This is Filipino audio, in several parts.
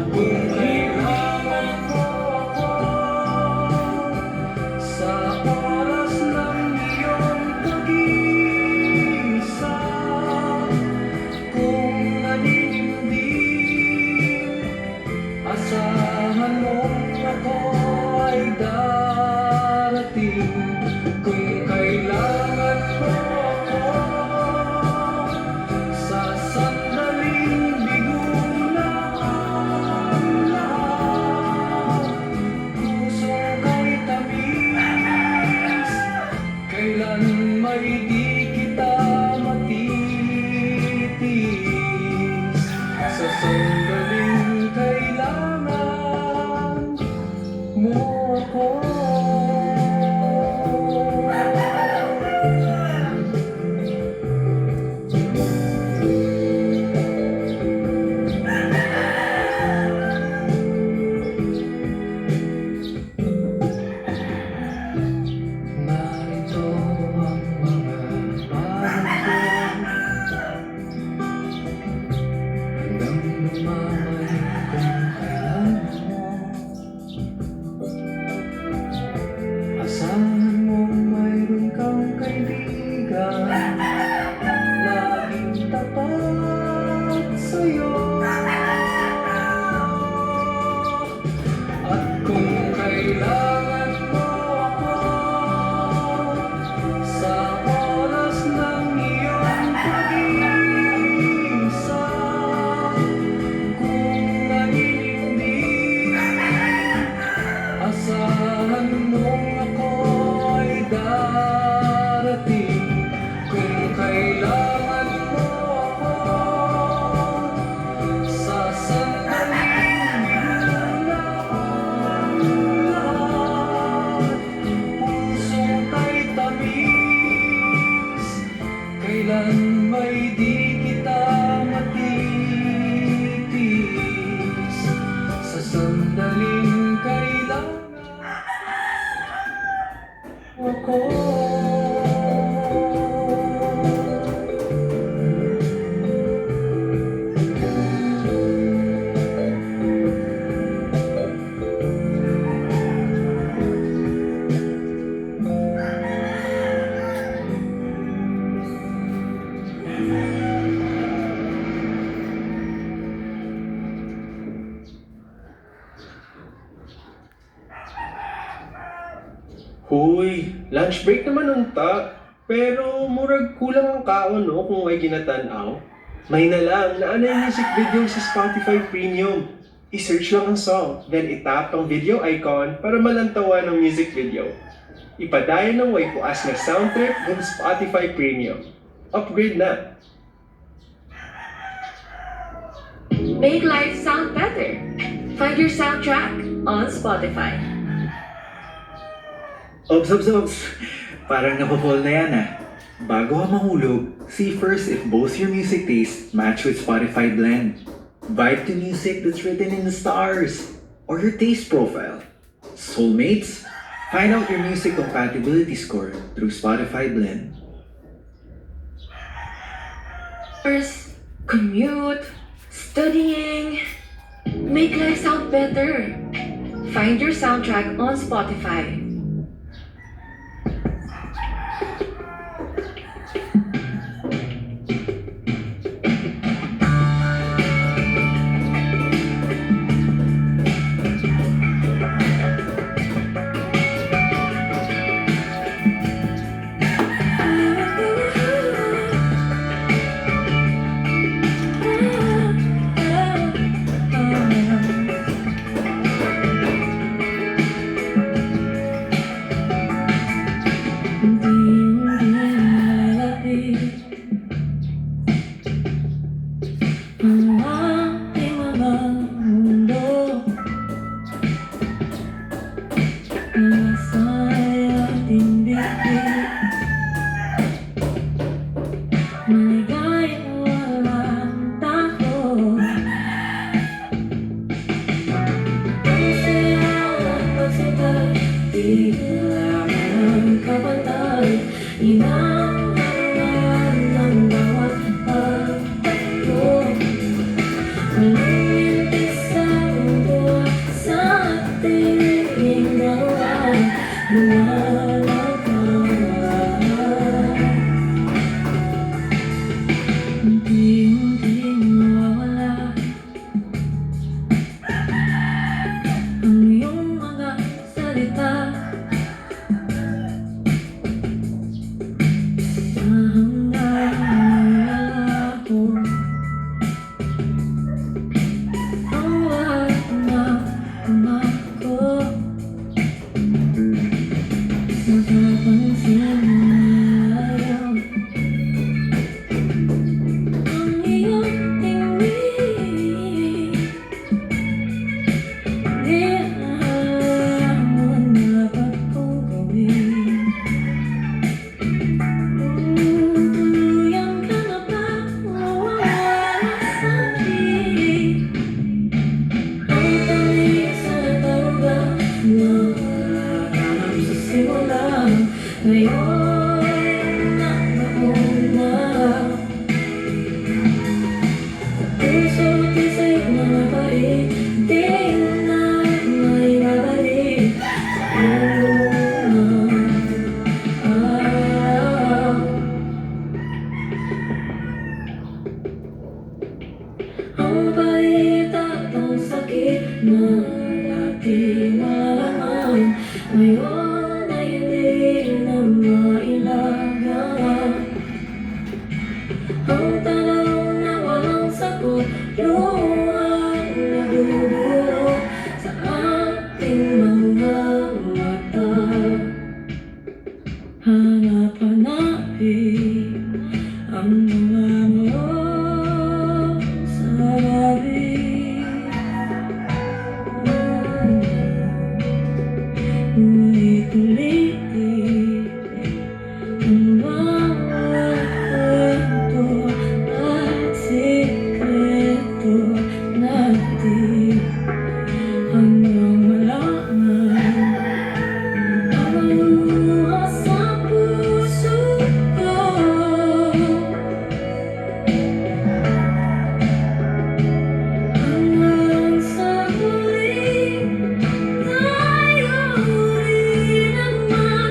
Kung kailangan mo ako sa oras ng iyong pag-iisa, kung naninimdim, asahan mo ako ay darating. Kung kailangan mo ako sa sandaling bigo na ang lahat, puso ko'y tamis, kailan may di kita matitis. Sa sandaling kailangan mo ako. Narito ang mga parang hanggang lumamay kung kailan mo. Asahan mo mayroon kang kaibigan, laging tapat sa'yo. At kung kailangan mo ako sa oras ng iyong pag-iisa, kung naninimdim, asahan mong ako ay darating. Kung kailangan mo ako sa sandaling binulang lahat, puso ko'y tamis, kailan may di kita matitis. Sa sandaling kailangan ako. Huy, lunch break naman unta. Pero murag kulang ang kaon no kung may ginatanaw. May na lang na anay music video sa Spotify Premium. I-search lang ang song, then itap ang video icon para malantawan ng music video. Ipadayon ng way puas na sound trip ng Spotify Premium. Upgrade na! Make life sound better. Find your soundtrack on Spotify. Obs. Parang napapol na yan ah. Bago ka mahulog, see first if both your music tastes match with Spotify Blend. Vibe to music that's written in the stars. Or your taste profile. Soulmates? Find out your music compatibility score through Spotify Blend. First, commute, studying. Make life sound better. Find your soundtrack on Spotify. na ating malaman. Ngayon ay hindi na mailagan. Ang tanong na walang sagot, yung ang nagugulo sa ating mga mata. Hanap-hanapin ang mga mo sa gabi. Ulit-ulitin ang bawat kwento at sikreto natin hanggang malaman ang luha sa puso ko. Hanggang sa huling tayo rin naman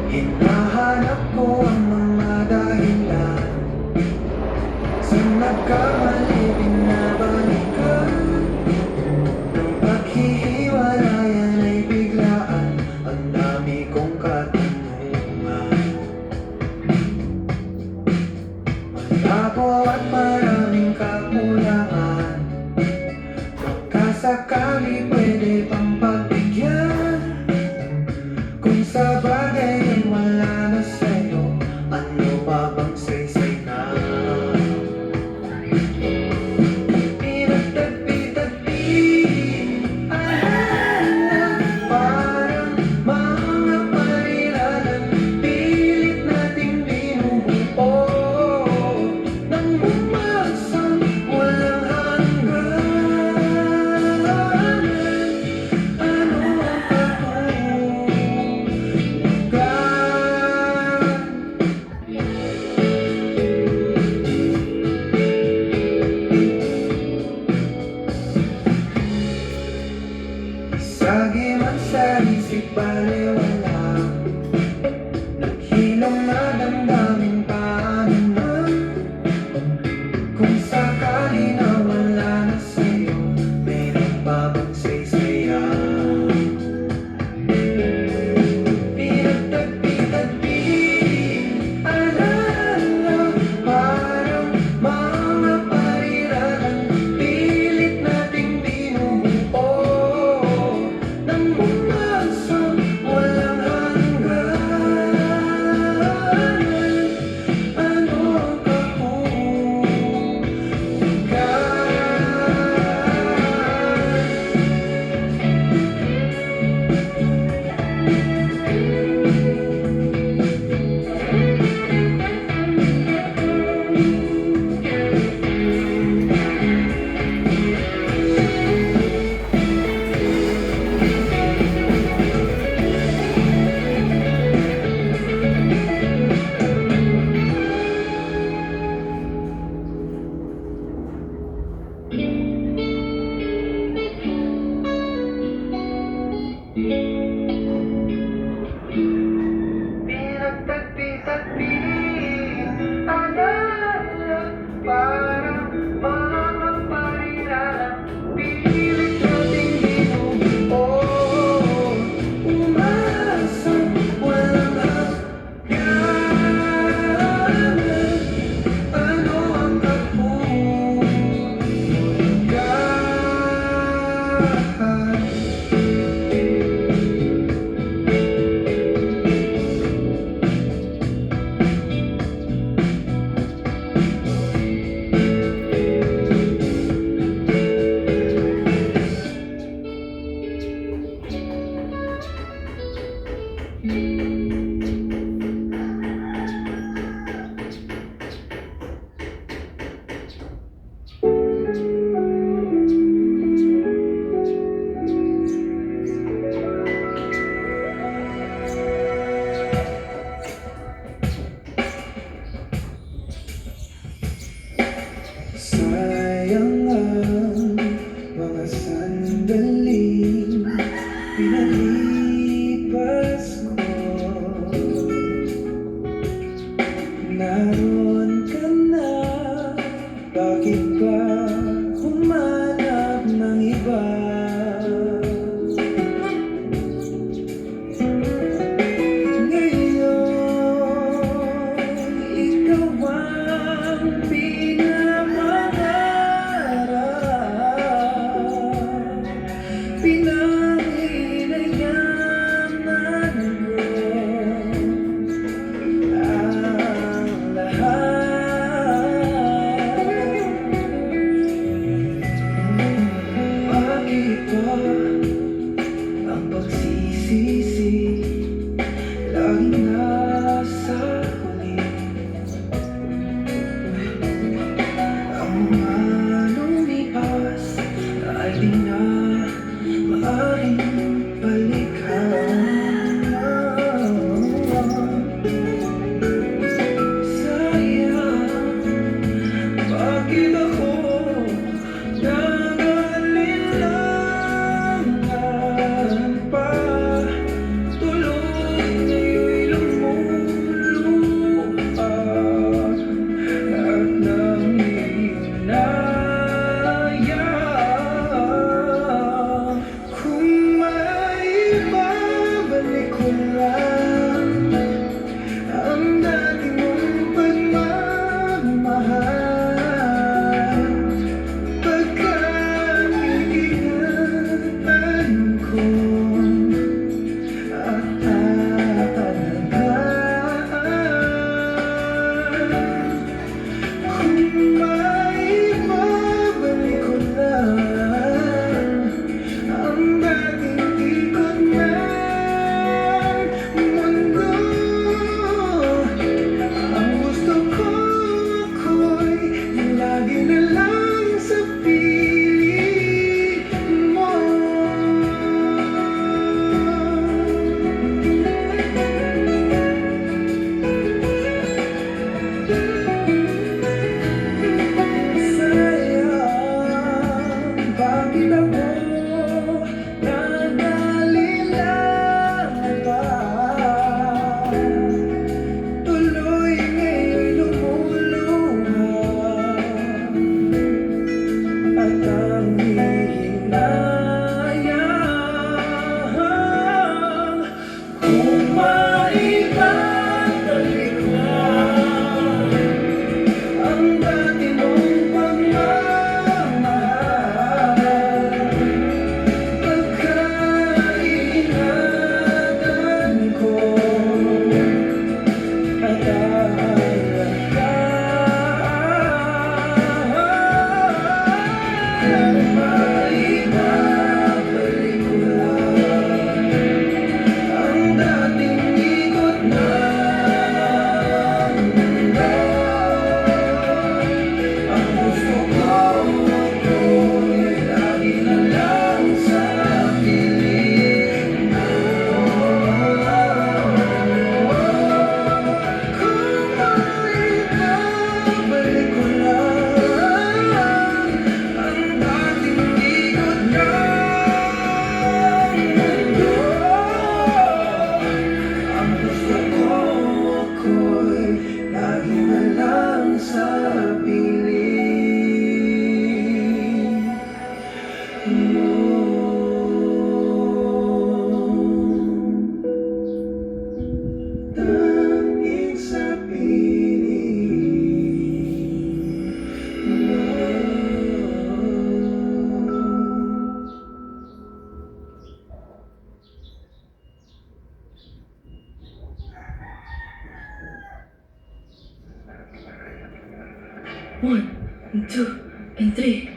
Hinahanap ko ang mga dahilan sa nagkamali binabalikan. Nang paghihiwalayan ay biglaan, ang dami kong katanungan. Malabo at maraming kakulangan, magkasakali pwede pang pagbigyan. Kung sa bagay ay wala na sa'yo, ano pa bang saysay na? Pinagtagpi-tagpi, alala, parang mga palilalan, pilit nating binubuo ng sayang ang mga sandaling pinalipas ko. Naroon ka na, bakit ba humanap ng iba? Ang pagsisisi laging nasa huli. Ang mga lumipas ay di na maaaring balikan. Sayang, bakit ako One, and two, and three.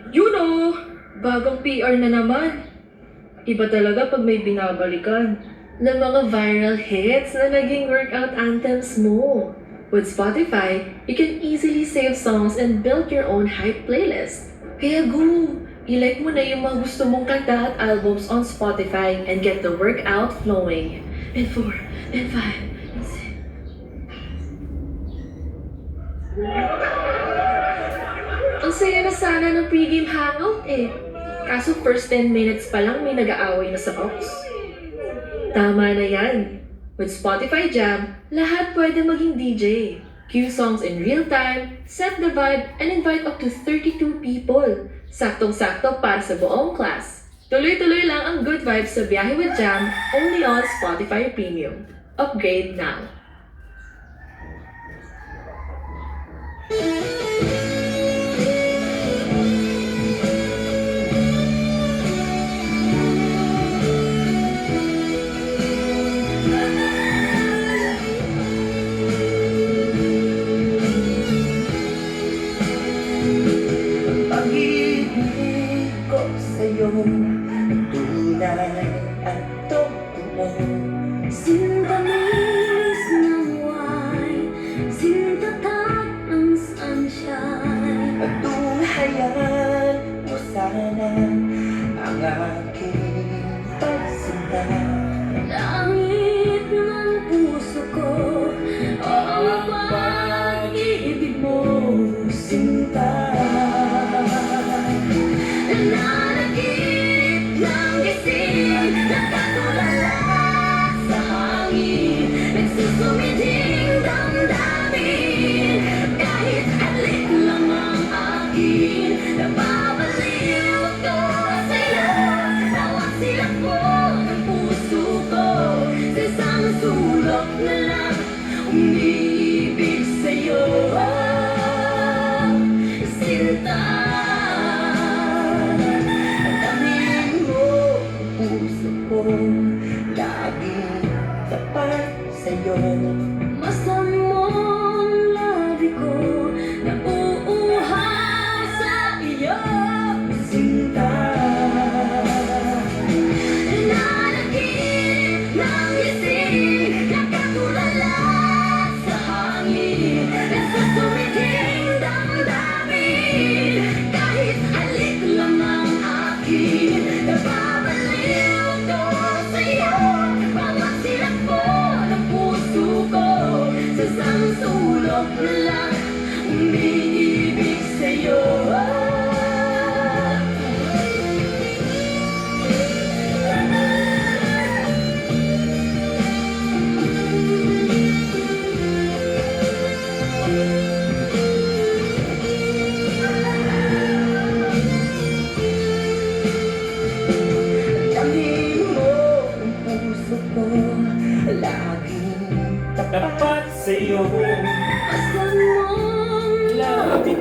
You know, bagong PR na naman. Iba talaga pag may binabalikan ng mga viral hits na naging workout anthems mo. With Spotify, you can easily save songs and build your own hype playlist. Kaya go! I-like mo na yung mga gusto mong kanta at albums on Spotify and get the workout flowing. And 4, and 5, and 6. Ang saya na sana ng pregame hangout eh. Kaso first 10 minutes pa lang may nag-aaway na sa box. Tama na yan. With Spotify Jam, lahat pwede maging DJ. Cue songs in real time, set the vibe, and invite up to 32 people. Saktong-sakto para sa buong class. Tuloy-tuloy lang ang good vibes sa Biyahe with Jam, only on Spotify Premium. Upgrade now. Pag-ibig ko sa'yo tunay at totoo. Sintamis ng wine, sintatak ng sunshine. At tunghayan mo sana ang aking pagsinta. Langit ng puso ko, ang pag-ibig mo, Sinta, nananaginip ng gising, nakatulala sa hangin, nagsusumiding damdamin. Kahit halik lang ang akin, napapaliw ako sa'yo. Bawat silap mo ng puso ko, sa isang sulok na lang umiibig sa'yo. Sinta, tamin mo ang puso ko, laging tapat sa'yo. masdan mo ang labi ko, nauuhaw sa iyo. Sinta, Nananaginip ng gising, nakatulala sa hangin, nagsusumiding damdamin. Kahit halik lang ang akin, napapaliw ako sa'yo. Bawat silap mo ng puso ko, sa isang sulok na lang umiibig sa'yo. tamin mo ang puso ko, laging tapat Tapat sa'yo, Masdan mo ang labi